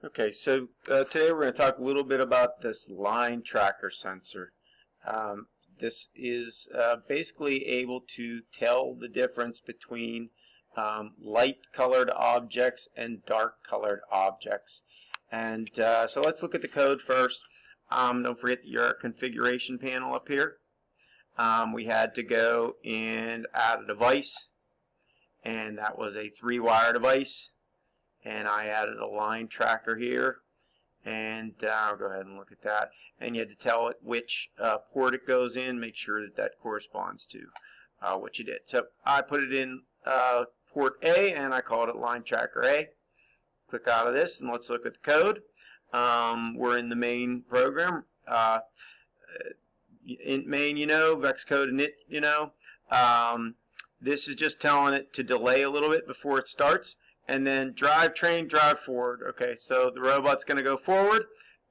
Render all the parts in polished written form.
Okay, so today we're going to talk a little bit about this line tracker sensor. This is basically able to tell the difference between light colored objects and dark colored objects. And so let's look at the code first. Don't forget your configuration panel up here. We had to go and add a device, and that was a 3-wire device. And I added a line tracker here, and I'll go ahead and look at that. And you had to tell it which port it goes in, make sure that that corresponds to what you did. So I put it in port A, and I called it line tracker A. Click out of this, and let's look at the code. We're in the main program. Int main, you know, VEX code init, you know. This is just telling it to delay a little bit before it starts. And then drive train, drive forward. Okay, so the robot's going to go forward,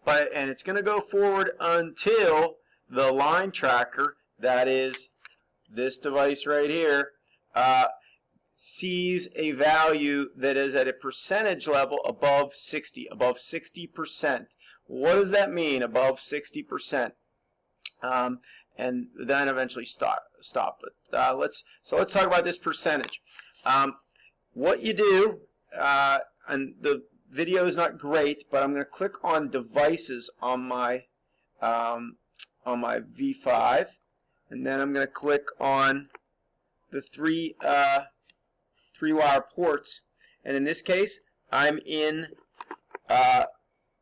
and it's going to go forward until the line tracker, that is this device right here, sees a value that is at a percentage level above 60, above 60%. What does that mean, above 60%? And then eventually stop it. Let's talk about this percentage. What you do, and the video is not great, but I'm going to click on devices on my V5, and then I'm going to click on the three wire ports, and in this case I'm in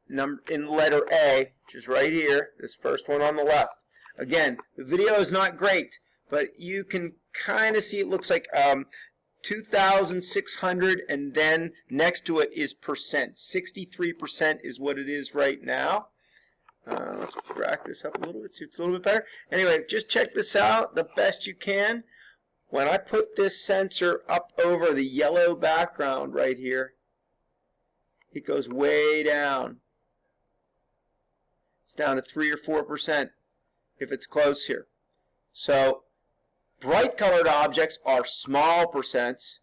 letter A, which is right here, this first one on the left. Again, the video is not great, but you can kind of see it looks like 2,600, and then next to it is percent. 63% is what it is right now. Let's rack this up a little bit, see if it's a little bit better. Anyway, just check this out the best you can. When I put this sensor up over the yellow background right here, it goes way down. It's down to 3 or 4% if it's close here. So bright colored objects are small percents.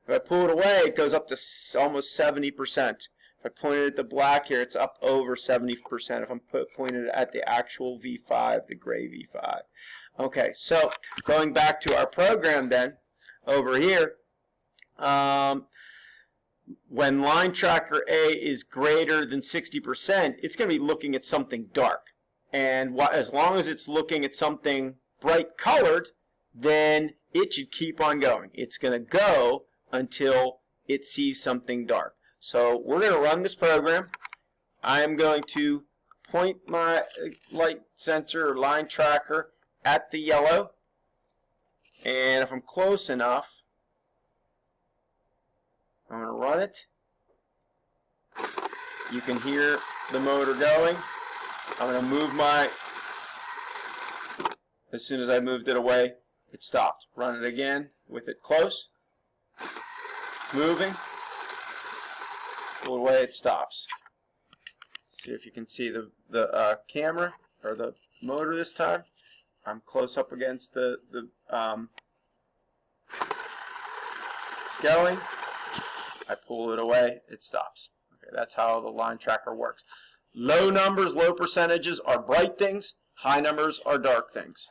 If I pull it away, it goes up to almost 70%. If I point it at the black here, it's up over 70%. If I'm pointing it at the actual V5, the gray V5. Okay, so going back to our program then, over here, when line tracker A is greater than 60%, it's going to be looking at something dark. And as long as it's looking at something bright colored, then it should keep on going. It's going to go until it sees something dark. So we're going to run this program. I'm going to point my light sensor or line tracker at the yellow, and if I'm close enough, I'm going to run it. You can hear the motor going. I'm going to move as soon as I moved it away, it stopped. Run it again with it close. Moving. Pull it away, it stops. See if you can see the camera or the motor this time. I'm close up against it's going. I pull it away, it stops. Okay, that's how the line tracker works. Low numbers, low percentages are bright things. High numbers are dark things.